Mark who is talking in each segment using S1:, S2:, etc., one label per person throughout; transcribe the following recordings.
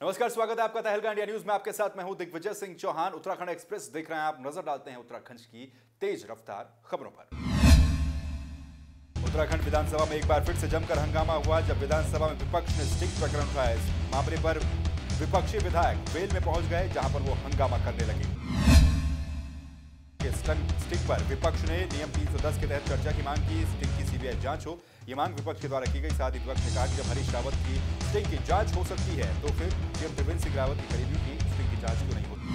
S1: नमस्कार, स्वागत है आपका तहलका इंडिया न्यूज में। आपके साथ मैं हूं दिग्विजय सिंह चौहान। उत्तराखंड एक्सप्रेस देख रहे हैं आप। नजर डालते हैं उत्तराखंड की तेज रफ्तार खबरों पर। उत्तराखंड विधानसभा में एक बार फिर से जमकर हंगामा हुआ जब विधानसभा में विपक्ष ने स्टिंग प्रकरण उठाया। इस मामले पर विपक्षी विधायक वेल में पहुंच गए, जहां पर वो हंगामा करने लगे। स्टिंग पर विपक्ष ने नियम 310 के तहत चर्चा की मांग की। स्टिंग की सीबीआई जांच हो, ये मांग विपक्ष के द्वारा की गई। साथ ही विपक्ष ने कहा कि जब हरीश रावत की स्टिंग की जांच हो सकती है तो फिर सीएम त्रिवेंद्र सिंह रावत की करीबियों की स्टिंग की जांच क्यों नहीं होती।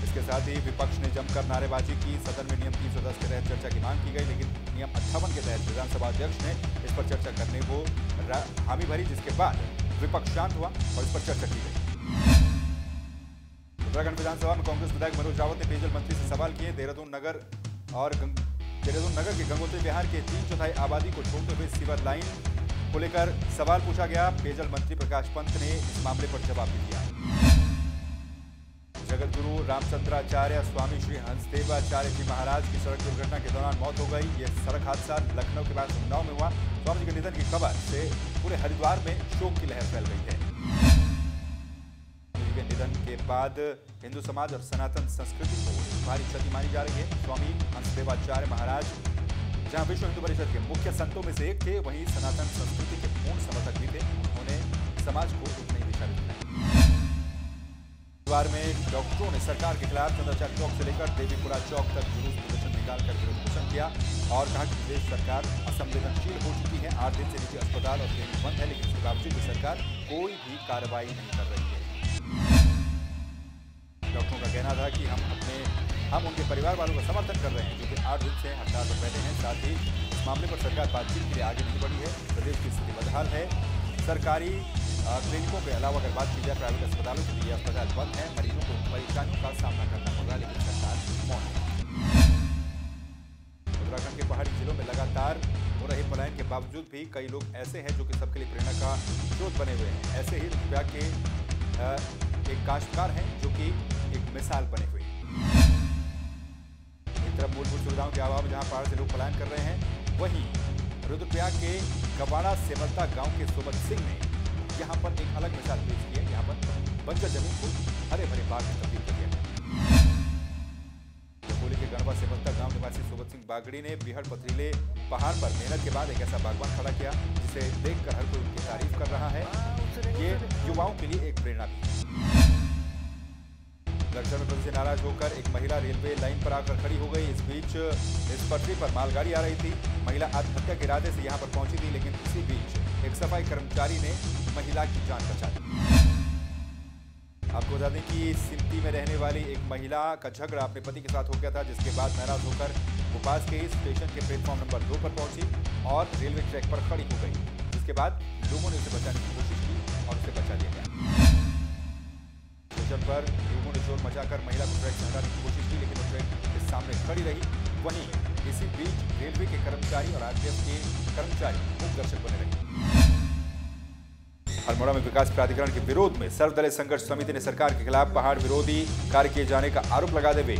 S1: इसके साथ ही विपक्ष ने जमकर नारेबाजी की। सदन में नियम 310 के तहत चर्चा की मांग की गई, लेकिन नियम 58 के तहत विधानसभा अध्यक्ष ने इस पर चर्चा करने को हामी भरी, जिसके बाद विपक्ष शांत हुआ और इस पर चर्चा की गई। उत्तराखंड विधानसभा में कांग्रेस विधायक मनोज रावत ने पेयजल मंत्री से सवाल किए। देहरादून नगर के गंगोत्री विहार के 3/4 आबादी को छोड़ते हुए सीवर लाइन को लेकर सवाल पूछा गया। पेयजल मंत्री प्रकाश पंत ने इस मामले पर जवाब भी दिया। जगत गुरु रामचंद्राचार्य स्वामी श्री हंसदेवाचार्य जी महाराज की सड़क दुर्घटना के दौरान मौत हो गई। यह सड़क हादसा लखनऊ के बाद उन्नाव में हुआ। स्वामी जी के निधन की खबर से पूरे हरिद्वार में शोक की लहर फैल गई है। निधन के बाद हिंदू समाज और सनातन संस्कृति को भारी क्षति मानी जा रही है। स्वामी हंसदेवाचार्य महाराज जहां विश्व हिंदू परिषद के मुख्य संतों में से एक थे, वहीं सनातन संस्कृति के पूर्ण समर्थक भी थे। उन्होंने समाज को एक नई दिशा दिखाई। हरिद्वार में डॉक्टरों ने सरकार के खिलाफ चंद्राचार्य चौक से लेकर देवीपुरा चौक तक जुलूस प्रदर्शन निकालकर विरोध प्रदर्शन किया और कहा कि प्रदेश सरकार असंवेदनशील हो चुकी है। 8 दिन से निजी अस्पताल और क्लिनिक बंद है, लेकिन इसके बावजूद सरकार कोई भी कार्रवाई नहीं कर रही है। डॉक्टरों का कहना था कि हम उनके परिवार वालों का समर्थन कर रहे हैं, जो कि 8 दिन से हड़ताल पर बैठे हैं। साथ ही इस मामले पर सरकार बातचीत के लिए आगे नहीं बढ़ी है। प्रदेश की स्थिति बदहाल है। सरकारी क्लिनिकों के अलावा अगर बात की जाए प्राइवेट अस्पतालों के लिए, अस्पताल बंद है। मरीजों को परेशानियों का सामना करना पड़ रहा है, लेकिन सरकार मौन है। उत्तराखंड के पहाड़ी जिलों में लगातार हो रहे पलायन के बावजूद भी कई लोग ऐसे हैं जो कि सबके लिए प्रेरणा का स्रोत बने हुए हैं। ऐसे ही रुद्रप्रयाग के एक काश्तकार हैं जो कि एक मिसाल बने हुए हैं। एक तरफ मूलभूत सुविधाओं के अभाव में जहां पहाड़ से लोग पलायन कर रहे हैं, वहीं रुद्रप्रयाग के गवाड़ा सेमलता गांव के सोबत सिंह ने यहां पर एक अलग मिसाल पेश की है। यहां पर बंजर जमीन को हरे भरे बाग में तब्दील कर दिया। जपोली के गणवा सेमलता गांव निवासी सोबत सिंह बागड़ी ने बिहड़ पथरीले पहाड़ पर मेहनत के बाद एक ऐसा बागवान खड़ा किया जिसे देखकर हर कोई उनकी तारीफ कर रहा है। ये युवाओं के लिए एक प्रेरणा भी है। लक्षण में से नाराज होकर एक महिला रेलवे लाइन पर आकर खड़ी हो गई। इस बीच इस पटरी पर मालगाड़ी आ रही थी। महिला आत्महत्या के इरादे से यहां पर पहुंची थी, लेकिन इसी बीच एक सफाई कर्मचारी ने महिला की जान बचा दी। आपको बता दें कि सिमती में रहने वाली एक महिला का झगड़ा अपने पति के साथ हो गया था, जिसके बाद नाराज होकर वो पास के स्टेशन के प्लेटफॉर्म नंबर 2 पर पहुंची और रेलवे ट्रैक पर खड़ी हो गई। जिसके बाद लोगों ने उसे बचाने की कोशिश की और उसे बचा लिया गया। स्टेशन पर लोगों ने शोर मचाकर महिला को ट्रैक से हटाने की कोशिश की, लेकिन वो ट्रैक के सामने खड़ी रही। वहीं इसी बीच रेलवे के कर्मचारी और आरपीएफ के कर्मचारी मूक दर्शक बने रहे। अल्मोड़ा में विकास प्राधिकरण के विरोध में सर्वदलीय संघर्ष समिति ने सरकार के खिलाफ पहाड़ विरोधी कार्य किए जाने का आरोप लगाते हुए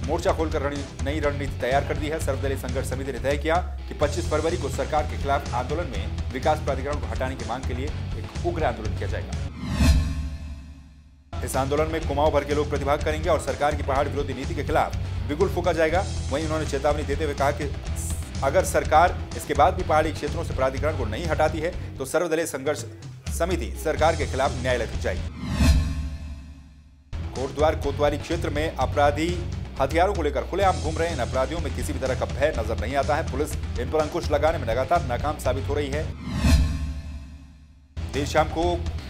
S1: मोर्चा खोलकर नई रणनीति तैयार कर दी है। सर्वदलीय संघर्ष समिति ने तय किया कि 25 फरवरी को सरकार के खिलाफ आंदोलन में विकास प्राधिकरण को हटाने की मांग के लिए एक उग्र आंदोलन किया जाएगा। इस आंदोलन में कुमाऊं भर के लोग प्रतिभाग करेंगे और सरकार की पहाड़ विरोधी नीति के खिलाफ बिगुल फूंका जाएगा। वहीं उन्होंने चेतावनी देते हुए कहा कि अगर सरकार इसके बाद भी पहाड़ी क्षेत्रों से प्राधिकरण को नहीं हटाती है तो सर्वदलीय संघर्ष समिति सरकार के खिलाफ न्यायालय तक जाएगी। कोटद्वार कोतवाली क्षेत्र में अपराधी हथियारों को लेकर खुलेआम घूम रहे हैं। इन अपराधियों में किसी भी तरह का भय नजर नहीं आता है। पुलिस इन पर अंकुश लगाने में लगातार नाकाम साबित हो रही है। देर शाम को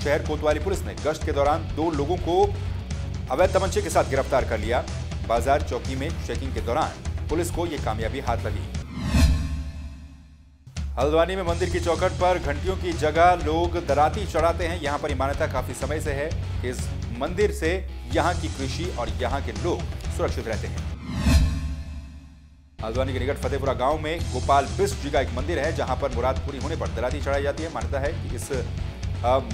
S1: शहर कोतवाली पुलिस ने गश्त के दौरान 2 लोगों को अवैध तमंचे के साथ गिरफ्तार कर लिया। बाजार चौकी में चेकिंग के दौरान पुलिस को यह कामयाबी हाथ लगी। हल्द्वानी में मंदिर की चौखट पर घंटियों की जगह लोग दराती चढ़ाते हैं। यहां पर ये मान्यता काफी समय से है कि इस मंदिर से यहां की कृषि और यहां के लोग सुरक्षित रहते हैं। हल्द्वानी के निकट फतेहपुरा गांव में गोपाल बिष्ट जी का एक मंदिर है, जहां पर मुराद पूरी होने पर दराती चढ़ाई जाती है। मान्यता है कि इस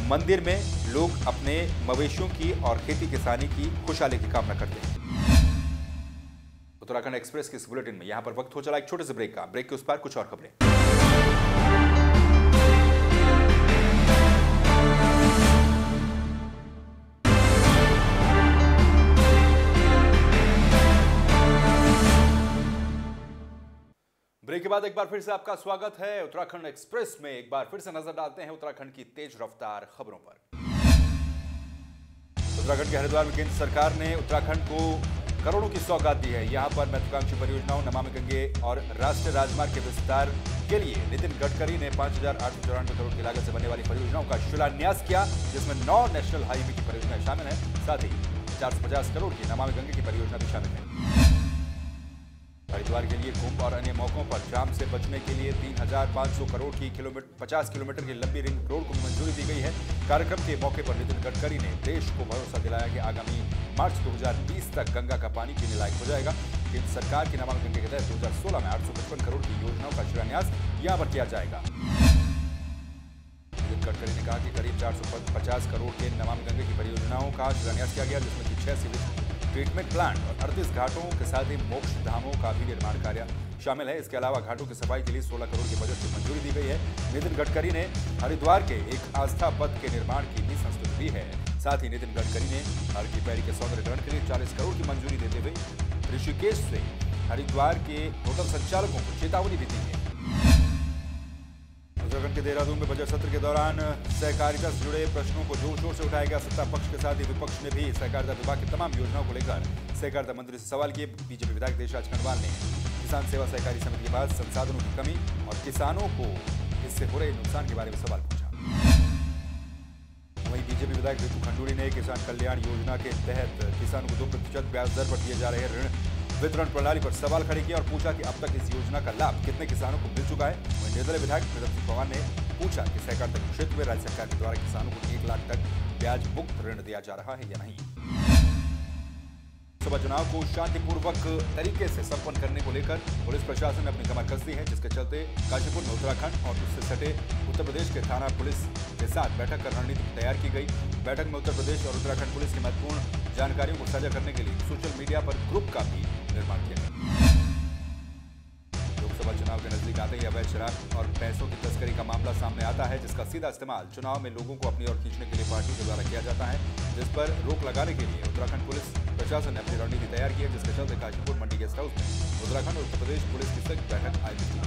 S1: मंदिर में लोग अपने मवेशियों की और खेती किसानी की खुशहाली की कामना करते हैं। उत्तराखंड एक्सप्रेस के इस बुलेटिन में यहां पर वक्त हो चला एक छोटे से ब्रेक का। ब्रेक के उस पार कुछ और खबरें। ब्रेक के बाद एक बार फिर से आपका स्वागत है। उत्तराखंड एक्सप्रेस में एक बार फिर से नजर डालते हैं उत्तराखंड की तेज रफ्तार खबरों पर। उत्तराखंड के हरिद्वार में केंद्र सरकार ने उत्तराखंड को करोड़ों की सौगात दी है। यहां पर महत्वाकांक्षी परियोजनाओं नमामि गंगे और राष्ट्रीय राजमार्ग के विस्तार के लिए नितिन गडकरी ने 5,894 करोड़ की लागत से बनने वाली परियोजनाओं का शिलान्यास किया, जिसमें 9 नेशनल हाईवे की परियोजनाएं शामिल हैं। साथ ही 450 करोड़ की नमामि गंगे की परियोजना भी शामिल है। हरिद्वार के लिए कुंभ और अन्य मौकों पर जाम से बचने के लिए 3,500 करोड़ की 50 किलोमीटर की लंबी रिंग रोड को मंजूरी दी गई है। कार्यक्रम के मौके पर नितिन गडकरी ने देश को भरोसा दिलाया कि आगामी मार्च 2020 तक गंगा का पानी पीने लायक हो जाएगा। केंद्र सरकार की नमामि गंगे के तहत 2016 में 855 करोड़ की योजनाओं का शिलान्यास यहां पर किया जाएगा। नितिन गडकरी ने कहा कि करीब 450 करोड़ के नमामि गंगे की परियोजनाओं का शिलान्यास किया गया, जिसमें कि 6 सीवेज ट्रीटमेंट प्लांट और 38 घाटों के साथ ही मोक्ष धामों का भी निर्माण कार्य शामिल है। इसके अलावा घाटों की सफाई के लिए 16 करोड़ के बजट की मंजूरी दी गई है। नितिन गडकरी ने हरिद्वार के एक आस्था पथ के निर्माण की भी संस्तुति दी है। साथ ही नितिन गडकरी ने हर की पैड़ी के सौंदर्यीकरण के लिए 40 करोड़ की मंजूरी देते हुए ऋषिकेश से हरिद्वार के होटल संचालकों को चेतावनी भी दी है। उत्तराखंड के देहरादून में बजट सत्र के दौरान सहकारिता से जुड़े प्रश्नों को जोर शोर से उठाया गया। सत्ता पक्ष के साथ ही विपक्ष ने भी सहकारिता विभाग की तमाम योजनाओं को लेकर सहकारिता मंत्री से सवाल किए। बीजेपी विधायक देशराज खंडवाल ने किसान सेवा सहकारी समिति के बाद संसाधनों की कमी और किसानों को इससे हो रहे नुकसान के बारे में सवाल पूछा। वहीं बीजेपी विधायक रितु खंडूड़ी ने किसान कल्याण योजना के तहत किसानों को 2% ब्याज दर पर दिए जा रहे ऋण वितरण प्रणाली पर सवाल खड़े किया और पूछा कि अब तक इस योजना का लाभ कितने किसानों को मिल चुका है। वहीं निर्दलीय विधायक प्रदीप सिंह पवार ने पूछा कि सहकारिता के क्षेत्र में राज्य सरकार के द्वारा किसानों को 1 लाख तक ब्याज मुक्त ऋण दिया जा रहा है या नहीं। लोकसभा चुनाव को शांतिपूर्वक तरीके से संपन्न करने को लेकर पुलिस प्रशासन ने अपनी कमर कस दी है, जिसके चलते काशीपुर में उत्तराखंड और उससे सटे उत्तर प्रदेश के थाना पुलिस के साथ बैठक कर रणनीति तैयार की गई। बैठक में उत्तर प्रदेश और उत्तराखंड पुलिस की महत्वपूर्ण जानकारियों को साझा करने के लिए सोशल मीडिया पर ग्रुप का भी निर्माण किया गया। लोकसभा चुनाव के नजदीक आते ही अवैध शराब और पैसों की तस्करी का मामला सामने आता है, जिसका सीधा इस्तेमाल चुनाव में लोगों को अपनी ओर खींचने के लिए पार्टियों के द्वारा किया जाता है, जिस पर रोक लगाने के लिए उत्तराखंड पुलिस प्रशासन ने अपनी रणनीति तैयार की है, जिसके चलते काशीपुर मंडी गेस्ट हाउस में उत्तराखंड और उत्तर प्रदेश पुलिस की संयुक्त बैठक आयोजित की।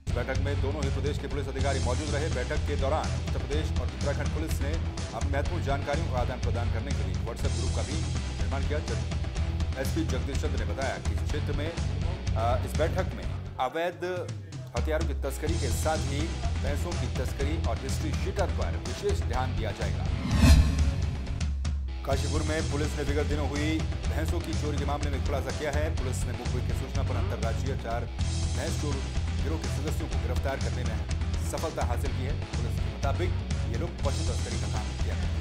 S1: इस बैठक में दोनों ही प्रदेश के पुलिस अधिकारी मौजूद रहे। बैठक के दौरान उत्तर प्रदेश और उत्तराखंड पुलिस ने अपनी महत्वपूर्ण जानकारियों का आदान प्रदान करने के लिए व्हाट्सएप ग्रुप का भी निर्माण किया। एसपी जगदीश चंद्र ने बताया कि इस क्षेत्र में इस बैठक में अवैध हथियारों की तस्करी के साथ ही भैंसों की तस्करी और हिस्ट्री शीटर पर विशेष ध्यान दिया जाएगा। काशीपुर में पुलिस ने विगत दिनों हुई भैंसों की चोरी के मामले में खुलासा किया है। पुलिस ने मुखबिर की सूचना पर अंतर्राज्यीय 4 भैंस चोर गिरोह के सदस्यों को गिरफ्तार करने में सफलता हासिल की है। पुलिस के मुताबिक ये लोग पशु तस्करी का काम किया है।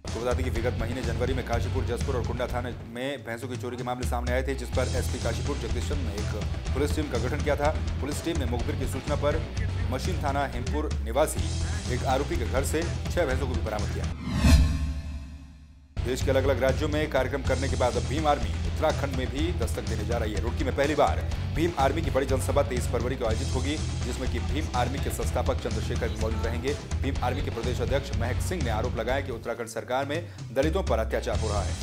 S1: आपको बता दें कि विगत महीने जनवरी में काशीपुर, जसपुर और कुंडा थाने में भैंसों की चोरी के मामले सामने आए थे, जिस पर एसपी काशीपुर जगदीश चंद्र ने एक पुलिस टीम का गठन किया था। पुलिस टीम ने मुखबिर की सूचना पर मशीन थाना हिमपुर निवासी एक आरोपी के घर से 6 भैंसों को भी बरामद किया। देश के अलग अलग राज्यों में कार्यक्रम करने के बाद अब भीम आर्मी उत्तराखंड में भी दस्तक देने जा रही है। रुड़की में पहली बार भीम आर्मी की बड़ी जनसभा 23 फरवरी को आयोजित होगी, जिसमें कि भीम आर्मी के संस्थापक चंद्रशेखर भी मौजूद रहेंगे। भीम आर्मी के प्रदेश अध्यक्ष महक सिंह ने आरोप लगाया कि उत्तराखंड सरकार में दलितों पर अत्याचार हो रहा है।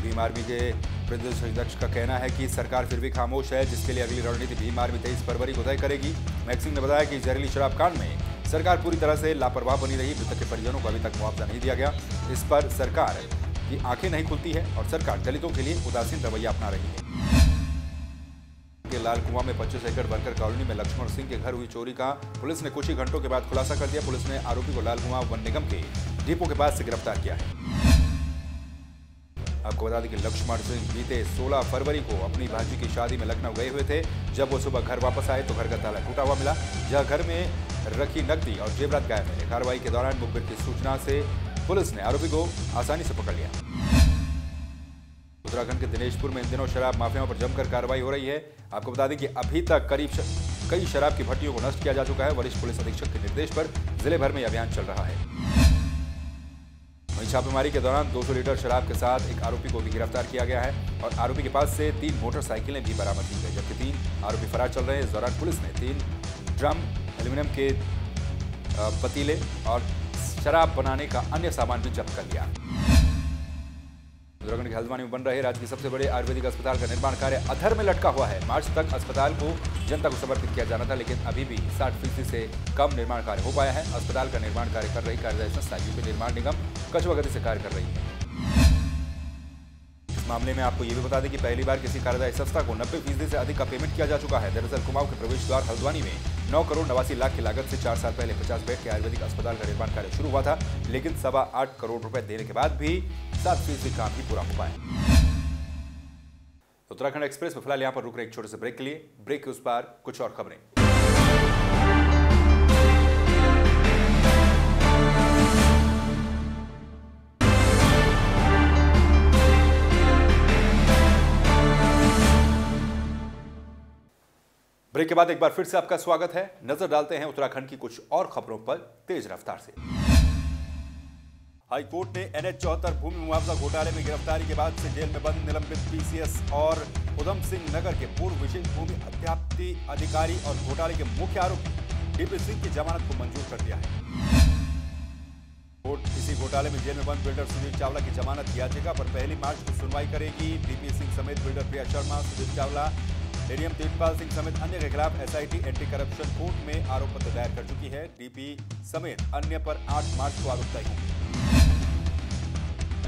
S1: भीम आर्मी के प्रदेश अध्यक्ष का कहना है कि सरकार फिर भी खामोश है, जिसके लिए अगली रणनीति भीम आर्मी 23 फरवरी को तय करेगी। महक सिंह ने बताया कि जहरीली शराब कांड में सरकार पूरी तरह से लापरवाह बनी रही। मृतक के परिजनों को अभी तक मुआवजा नहीं दिया गया। इस पर सरकार की आंखें नहीं खुलती है और सरकार दलितों के लिए उदासीन रवैया अपना रही है। लाल कुआं में 25 एकड़ वर्कर कॉलोनी में लक्ष्मण सिंह के घर हुई चोरी का पुलिस ने कुछ ही घंटों के बाद खुलासा कर दिया। पुलिस ने आरोपी को लाल कुआं वन निगम के डिपो के पास से गिरफ्तार किया है। आपको बता दें कि लक्ष्मण सिंह बीते 16 फरवरी को अपनी भांजी की शादी में लखनऊ गए हुए थे। जब वो सुबह घर वापस आए तो घर का ताला टूटा हुआ मिला, जहां घर में रखी नकदी और जेवरात गायब है। कार्रवाई के दौरान मुखबिर की सूचना से पुलिस ने आरोपी को आसानी से पकड़ लिया। उत्तराखंड के दिनेशपुर में इन दिनों शराब माफियाओं पर जमकर कार्रवाई हो रही है। आपको बता दें कि अभी तक करीब कई शराब की भट्टियों को नष्ट किया जा चुका है। वरिष्ठ पुलिस अधीक्षक के निर्देश पर जिले भर में यह अभियान चल रहा है। वहीं छापेमारी के दौरान 200 लीटर शराब के साथ एक आरोपी को भी गिरफ्तार किया गया है और आरोपी के पास से 3 मोटरसाइकिलें भी बरामद की गई, जबकि 3 आरोपी फरार चल रहे हैं। इस दौरान पुलिस ने 3 ड्रम, एल्यूमिनियम के पतीले और शराब बनाने का अन्य सामान भी जब्त कर लिया। उत्तराखंड के हल्द्वानी में बन रहे राज्य के सबसे बड़े आयुर्वेदिक अस्पताल का निर्माण कार्य अधर में लटका हुआ है। मार्च तक अस्पताल को जनता को समर्पित किया जाना था, लेकिन अभी भी 60% से कम निर्माण कार्य हो पाया है। अस्पताल का निर्माण कार्य कर रही कार्यदायी संस्था यूपी निर्माण निगम कछुआ गति से कार्य कर रही है। इस मामले में आपको ये भी बता दें कि पहली बार किसी कार्यदायी संस्था को 90% से अधिक का पेमेंट किया जा चुका है। दरअसल कुमाऊं के प्रवेश द्वार हल्द्वानी में 9 करोड़ 89 लाख की लागत से 4 साल पहले 50 बेड के आयुर्वेदिक अस्पताल का निर्माण कार्य शुरू हुआ था, लेकिन 8.25 करोड़ रुपए देने के बाद भी 7% काम ही पूरा हो पाया। उत्तराखंड एक्सप्रेस में फिलहाल यहां पर रुक रहे एक छोटे से ब्रेक के लिए। ब्रेक के उस पार कुछ और खबरें। ब्रेक के बाद एक बार फिर से आपका स्वागत है। नजर डालते हैं उत्तराखंड की कुछ और खबरों पर तेज रफ्तार से। हाईकोर्ट ने NH-74 भूमि मुआवजा घोटाले में गिरफ्तारी के बाद से जेल में बंद निलंबित PCS और उधम सिंह नगर के पूर्व विशेष भूमि अध्याप्ति अधिकारी और घोटाले के मुख्य आरोपी DP सिंह की जमानत को मंजूर कर दिया है। कोर्ट इसी घोटाले में जेल में बंद बिल्डर सुनील चावला की जमानत याचिका पर 1 मार्च को सुनवाई करेगी। DP सिंह समेत बिल्डर प्रिया शर्मा, सुनील चावला, एडीएम तेजपाल सिंह समेत अन्य के खिलाफ SIT एंटी करप्शन कोर्ट में आरोप पत्र दायर कर चुकी है। DP समेत अन्य पर 8 मार्च को आरोप तय होंगे।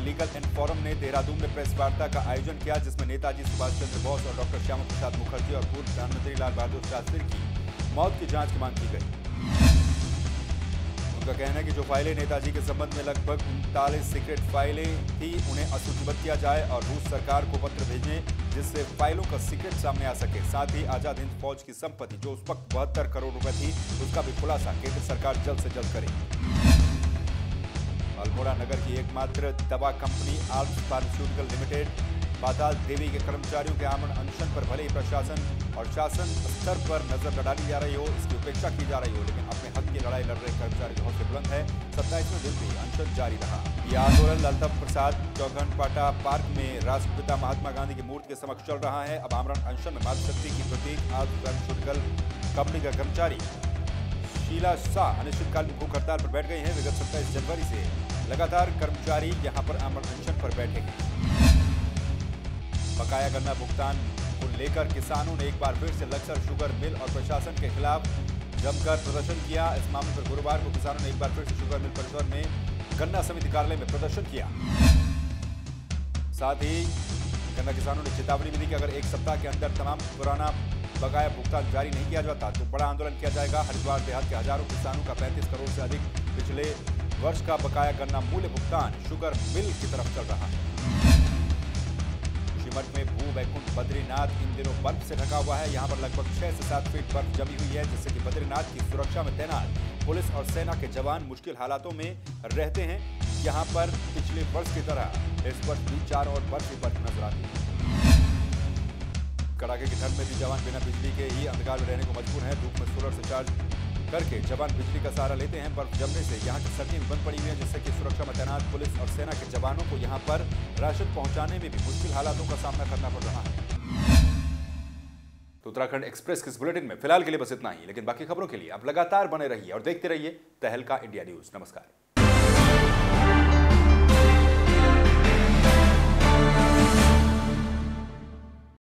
S1: लीगल एंड फोरम ने देहरादून में प्रेस वार्ता का आयोजन किया, जिसमें नेताजी सुभाष चंद्र बोस और डॉक्टर श्यामा प्रसाद मुखर्जी और पूर्व प्रधानमंत्री लाल बहादुर शास्त्री की मौत की जांच की मांग की गई। उनका कहना है कि जो फाइलें नेताजी के संबंध में लगभग 39 सीक्रेट फाइलें थी, उन्हें असूचीबद्ध किया जाए और रूस सरकार को पत्र भेजें, जिससे फाइलों का सीक्रेट सामने आ सके। साथ ही आजाद हिंद फौज की संपत्ति, जो उस वक्त 72 करोड़ रुपए थी, उसका भी खुलासा केंद्र सरकार जल्द से जल्द करे। अल्मोड़ा नगर की एकमात्र दवा कंपनी आल्प्स फार्मास्यूटिकल लिमिटेड पाताल देवी के कर्मचारियों के आमरण अनशन पर भले ही प्रशासन और शासन स्तर पर नजर डाली जा रही हो, इसकी उपेक्षा की जा रही हो, लेकिन अपने हक की लड़ाई लड़ रहे कर्मचारी की हौसले बुलंद है। 27वें दिन भी अनशन जारी रहा। यह आंदोलन ललता प्रसाद चौघनपाटा पार्क में राष्ट्रपिता महात्मा गांधी की मूर्ति के समक्ष चल रहा है। अब आमरण अनशन में मातृशक्ति की प्रतीक आल्प्स फार्मास्यूटिकल कंपनी का कर्मचारी शीला शाह अनिश्चितकालीन भूख हड़ताल पर बैठ गई हैं। विगत 27 जनवरी से लगातार कर्मचारी यहां पर आमरण अनशन पर बैठेंगे। बकाया गन्ना भुगतान को लेकर किसानों ने एक बार फिर से लक्सर शुगर मिल और प्रशासन के खिलाफ जमकर प्रदर्शन किया। इस मामले पर गुरुवार को किसानों ने एक बार फिर से शुगर मिल परिसर में गन्ना समिति कार्यालय में प्रदर्शन किया। साथ ही गन्ना किसानों ने चेतावनी भी दी कि अगर 1 सप्ताह के अंदर तमाम पुराना बकाया भुगतान जारी नहीं किया जाता तो बड़ा आंदोलन किया जाएगा। हरिद्वार देहात के हजारों किसानों का 35 करोड़ से अधिक पिछले वर्ष का बकाया गन्ना मूल्य भुगतान शुगर मिल की तरफ चल रहा है। मठ में भू वैकुंठ बद्रीनाथ इन दिनों बर्फ से ढका हुआ है। यहां पर लगभग 6 से 7 फीट बर्फ जमी हुई है, जिससे कि बद्रीनाथ की सुरक्षा में तैनात पुलिस और सेना के जवान मुश्किल हालातों में रहते हैं। यहां पर पिछले वर्ष की तरह इस वर्ष भी चारों ओर बर्फ ही बर्फ नजर आती है। कड़ाके की ठंड में भी जवान बिना बिजली के ही अंधकार में रहने को मजबूर हैं। धूप में सोलर से चार्ज करके जवान बिजली का सहारा लेते हैं। बर्फ जमने से यहाँ की सड़कें भी बंद पड़ी हुई हैं, जिससे कि सुरक्षा में तैनात पुलिस और सेना के जवानों को यहाँ पर राशन पहुंचाने में भी मुश्किल हालातों का सामना करना पड़ रहा है। तो उत्तराखंड एक्सप्रेस के इस बुलेटिन में फिलहाल के लिए बस इतना ही, लेकिन बाकी खबरों के लिए आप लगातार बने रहिए और देखते रहिए तहलका इंडिया न्यूज। नमस्कार।